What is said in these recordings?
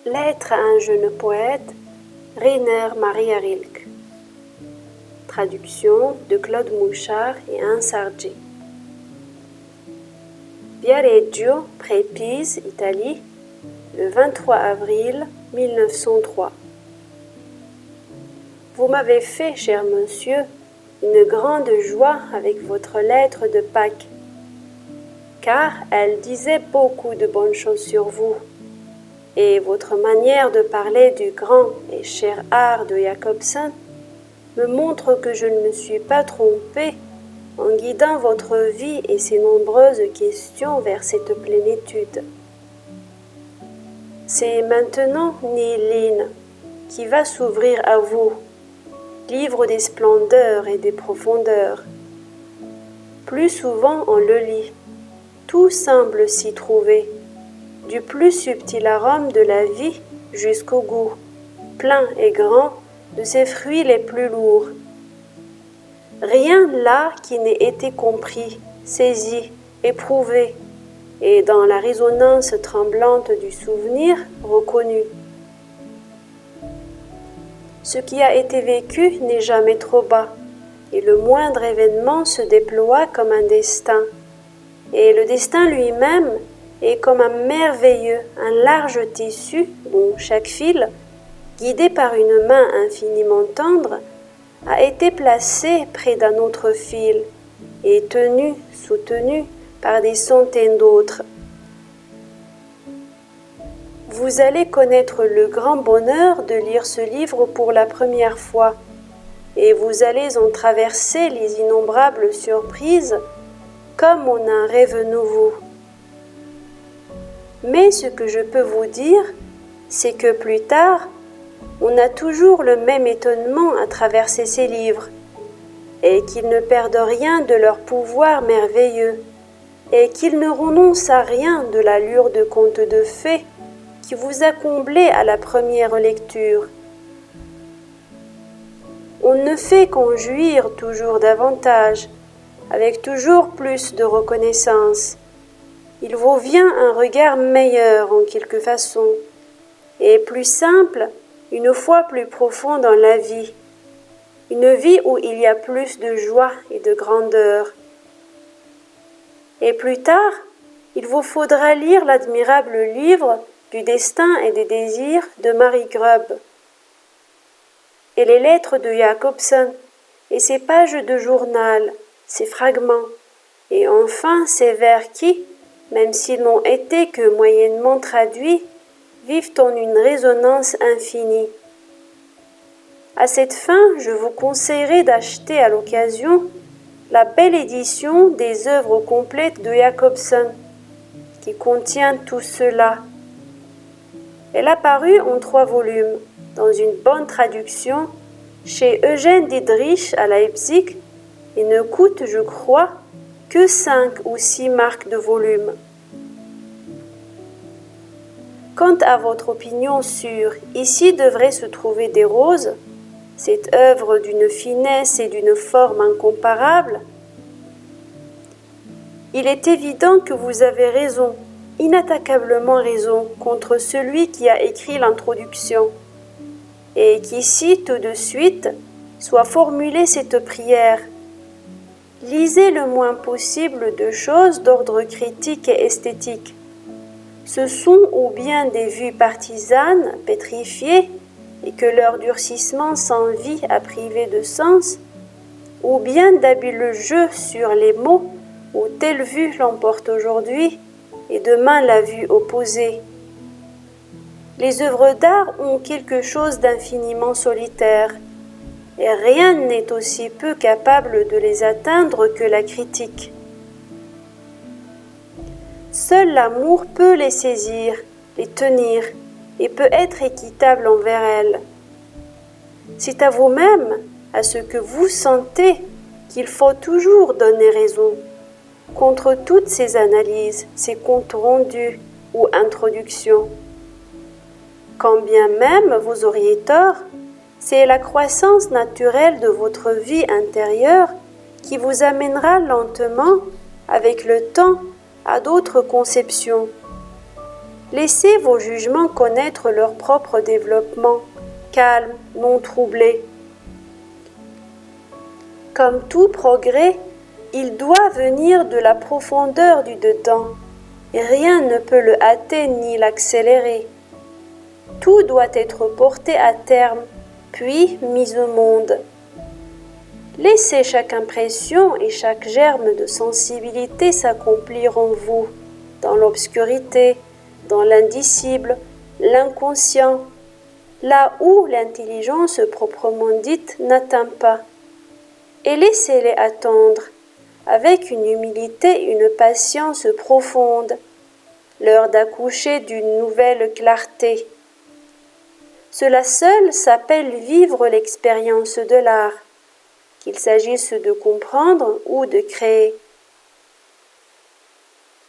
Lettre à un jeune poète, Rainer Maria Rilke. Traduction de Claude Mouchard et Anne Sargé. Viareggio, près Pise, Italie, le 23 avril 1903. Vous m'avez fait, cher monsieur, une grande joie avec votre lettre de Pâques, car elle disait beaucoup de bonnes choses sur vous, et votre manière de parler du grand et cher art de Jacobsen me montre que je ne me suis pas trompée en guidant votre vie et ses nombreuses questions vers cette plénitude. C'est maintenant Nilin qui va s'ouvrir à vous, livre des splendeurs et des profondeurs. Plus souvent on le lit, tout semble s'y trouver, du plus subtil arôme de la vie jusqu'au goût, plein et grand, de ses fruits les plus lourds. Rien là qui n'ait été compris, saisi, éprouvé, et dans la résonance tremblante du souvenir reconnu. Ce qui a été vécu n'est jamais trop bas, et le moindre événement se déploie comme un destin, et le destin lui-même est comme un merveilleux, un large tissu dont chaque fil, guidé par une main infiniment tendre, a été placé près d'un autre fil et tenu, soutenu par des centaines d'autres. Vous allez connaître le grand bonheur de lire ce livre pour la première fois, et vous allez en traverser les innombrables surprises comme en un rêve nouveau. Mais ce que je peux vous dire, c'est que plus tard, on a toujours le même étonnement à traverser ces livres, et qu'ils ne perdent rien de leur pouvoir merveilleux, et qu'ils ne renoncent à rien de l'allure de conte de fées qui vous a comblé à la première lecture. On ne fait qu'en jouir toujours davantage, avec toujours plus de reconnaissance. Il vous vient un regard meilleur en quelque façon, et plus simple, une foi plus profonde dans la vie, une vie où il y a plus de joie et de grandeur. Et plus tard, il vous faudra lire l'admirable livre du destin et des désirs de Marie Grub, et les lettres de Jacobsen, et ses pages de journal, ses fragments, et enfin ces vers qui, même s'ils n'ont été que moyennement traduits, vivent en une résonance infinie. À cette fin, je vous conseillerais d'acheter à l'occasion la belle édition des œuvres complètes de Jacobsen, qui contient tout cela. Elle a paru en 3 volumes, dans une bonne traduction, chez Eugène Diedrich à Leipzig, et ne coûte, je crois, que 5 ou 6 marks de volume. Quant à votre opinion sur « Ici devraient se trouver des roses », cette œuvre d'une finesse et d'une forme incomparables, il est évident que vous avez raison, inattaquablement raison, contre celui qui a écrit l'introduction, et qui cite de suite soit formulée cette prière. Lisez le moins possible de choses d'ordre critique et esthétique. Ce sont ou bien des vues partisanes, pétrifiées, et que leur durcissement sans vie a privé de sens, ou bien d'habiles jeux sur les mots où telle vue l'emporte aujourd'hui et demain la vue opposée. Les œuvres d'art ont quelque chose d'infiniment solitaire, et rien n'est aussi peu capable de les atteindre que la critique. Seul l'amour peut les saisir, les tenir, et peut être équitable envers elles. C'est à vous-même, à ce que vous sentez, qu'il faut toujours donner raison, contre toutes ces analyses, ces comptes rendus ou introductions. Quand bien même vous auriez tort, c'est la croissance naturelle de votre vie intérieure qui vous amènera lentement, avec le temps, à d'autres conceptions. Laissez vos jugements connaître leur propre développement, calme, non troublé. Comme tout progrès, il doit venir de la profondeur du dedans, et rien ne peut le hâter ni l'accélérer. Tout doit être porté à terme, puis mis au monde. Laissez chaque impression et chaque germe de sensibilité s'accomplir en vous, dans l'obscurité, dans l'indicible, l'inconscient, là où l'intelligence proprement dite n'atteint pas. Et laissez-les attendre, avec une humilité, une patience profonde, l'heure d'accoucher d'une nouvelle clarté. Cela seul s'appelle vivre l'expérience de l'art, qu'il s'agisse de comprendre ou de créer.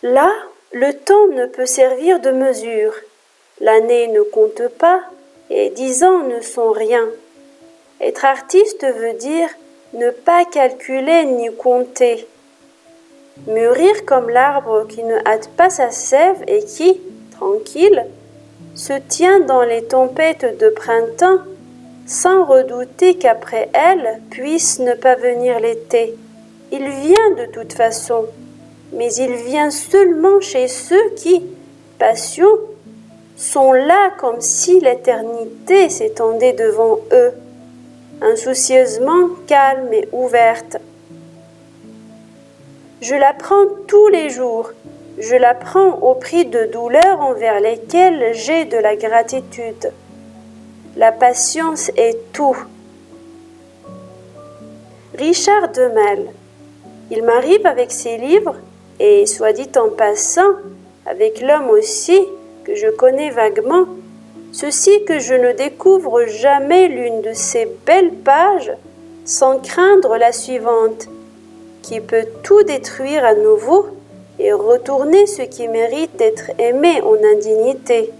Là, le temps ne peut servir de mesure, l'année ne compte pas et 10 ans ne sont rien. Être artiste veut dire ne pas calculer ni compter. Mûrir comme l'arbre qui ne hâte pas sa sève et qui, tranquille, se tient dans les tempêtes de printemps sans redouter qu'après elle puisse ne pas venir l'été. Il vient de toute façon, mais il vient seulement chez ceux qui, patients, sont là comme si l'éternité s'étendait devant eux, insoucieusement calme et ouverte. Je l'apprends tous les jours, je l'apprends au prix de douleurs envers lesquelles j'ai de la gratitude. La patience est tout. Richard Demel. Il m'arrive avec ses livres, et soit dit en passant, avec l'homme aussi, que je connais vaguement, ceci que je ne découvre jamais l'une de ces belles pages sans craindre la suivante, qui peut tout détruire à nouveau et retourner ce qui mérite d'être aimé en indignité.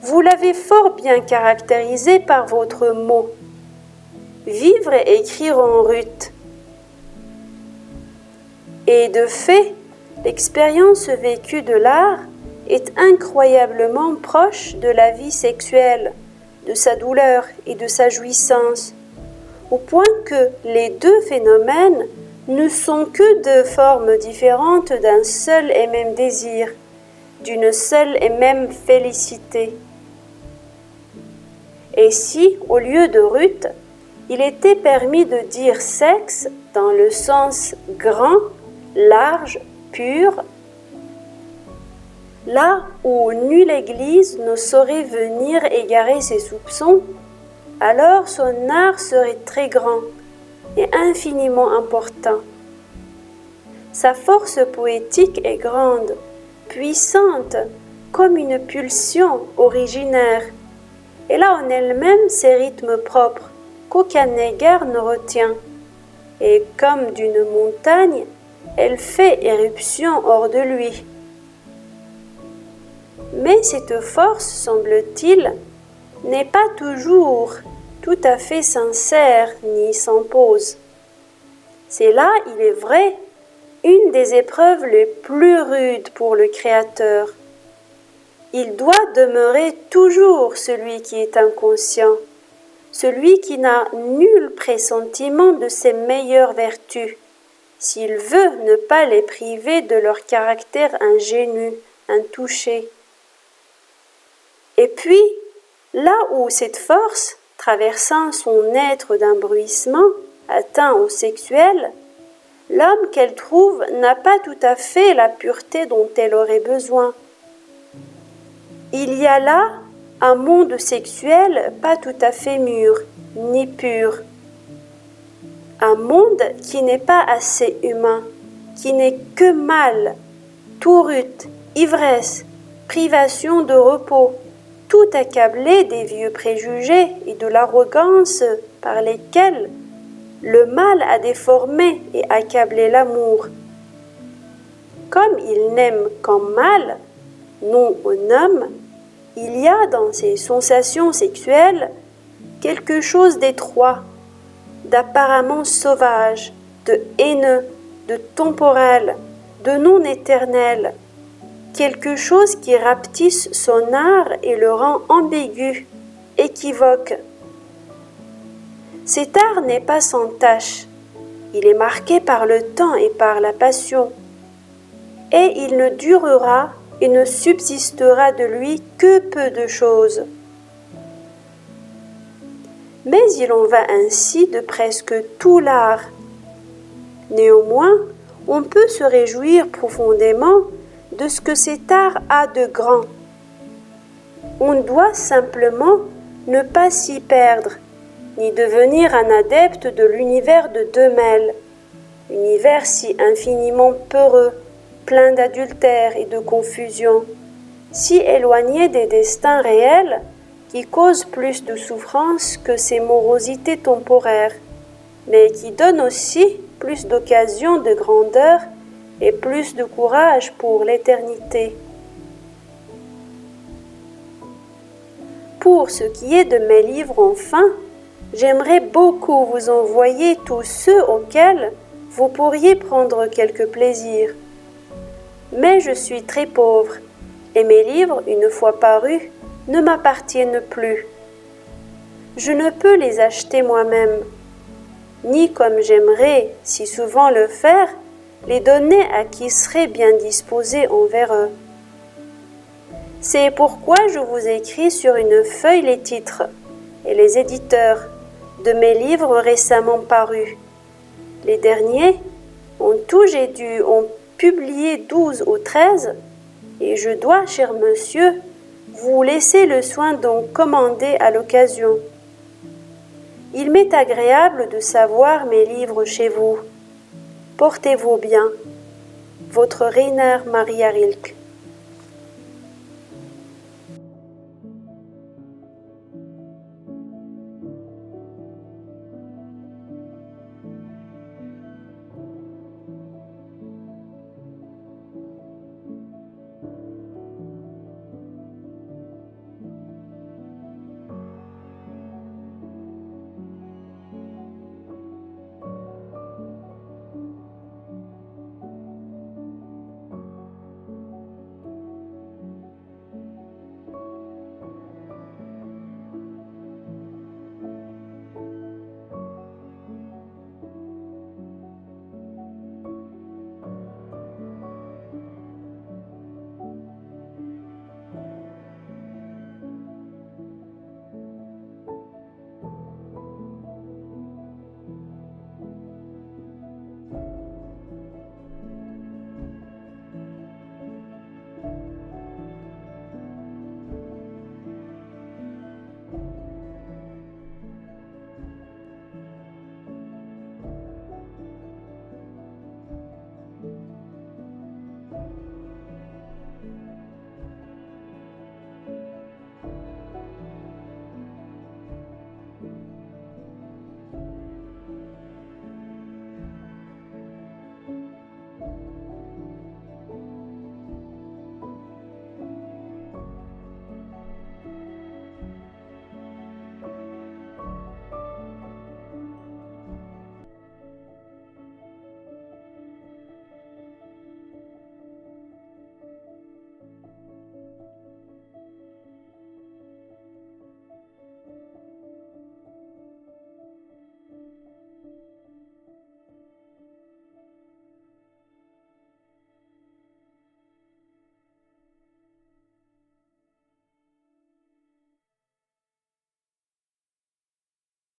Vous l'avez fort bien caractérisé par votre mot. Vivre et écrire en rut. Et de fait, l'expérience vécue de l'art est incroyablement proche de la vie sexuelle, de sa douleur et de sa jouissance, au point que les deux phénomènes ne sont que deux formes différentes d'un seul et même désir, d'une seule et même félicité. Et si, au lieu de rut, il était permis de dire sexe dans le sens grand, large, pur, là où nulle église ne saurait venir égarer ses soupçons, alors son art serait très grand et infiniment important. Sa force poétique est grande, puissante, comme une pulsion originaire. Elle a en elle-même ses rythmes propres, qu'aucun égard ne retient. Et comme d'une montagne, elle fait éruption hors de lui. Mais cette force, semble-t-il, n'est pas toujours tout à fait sincère ni sans pause. C'est là, il est vrai, une des épreuves les plus rudes pour le Créateur. Il doit demeurer toujours celui qui est inconscient, celui qui n'a nul pressentiment de ses meilleures vertus, s'il veut ne pas les priver de leur caractère ingénu, intouché. Et puis, là où cette force, traversant son être d'un bruissement, atteint au sexuel, l'homme qu'elle trouve n'a pas tout à fait la pureté dont elle aurait besoin. Il y a là un monde sexuel pas tout à fait mûr, ni pur. Un monde qui n'est pas assez humain, qui n'est que mal, tout rut, ivresse, privation de repos, tout accablé des vieux préjugés et de l'arrogance par lesquels le mal a déformé et accablé l'amour. Comme il n'aime qu'en mal, non en homme, il y a dans ses sensations sexuelles quelque chose d'étroit, d'apparemment sauvage, de haineux, de temporel, de non éternel, quelque chose qui rapetisse son art et le rend ambigu, équivoque. Cet art n'est pas sans tache, il est marqué par le temps et par la passion, et il ne durera et ne subsistera de lui que peu de choses. Mais il en va ainsi de presque tout l'art. Néanmoins, on peut se réjouir profondément de ce que cet art a de grand. On doit simplement ne pas s'y perdre, ni devenir un adepte de l'univers de Demel, univers si infiniment peureux, plein d'adultère et de confusion, si éloigné des destins réels qui causent plus de souffrance que ces morosités temporaires, mais qui donnent aussi plus d'occasions de grandeur et plus de courage pour l'éternité. Pour ce qui est de mes livres enfin, j'aimerais beaucoup vous envoyer tous ceux auxquels vous pourriez prendre quelque plaisir. Mais je suis très pauvre, et mes livres, une fois parus, ne m'appartiennent plus. Je ne peux les acheter moi-même, ni comme j'aimerais si souvent le faire, les donner à qui serait bien disposé envers eux. C'est pourquoi je vous écris sur une feuille les titres et les éditeurs de mes livres récemment parus. Les derniers, en tout j'ai dû en publier 12 ou 13, et je dois, cher monsieur, vous laisser le soin d'en commander à l'occasion. Il m'est agréable de savoir mes livres chez vous. Portez-vous bien. Votre Rainer Maria Rilke.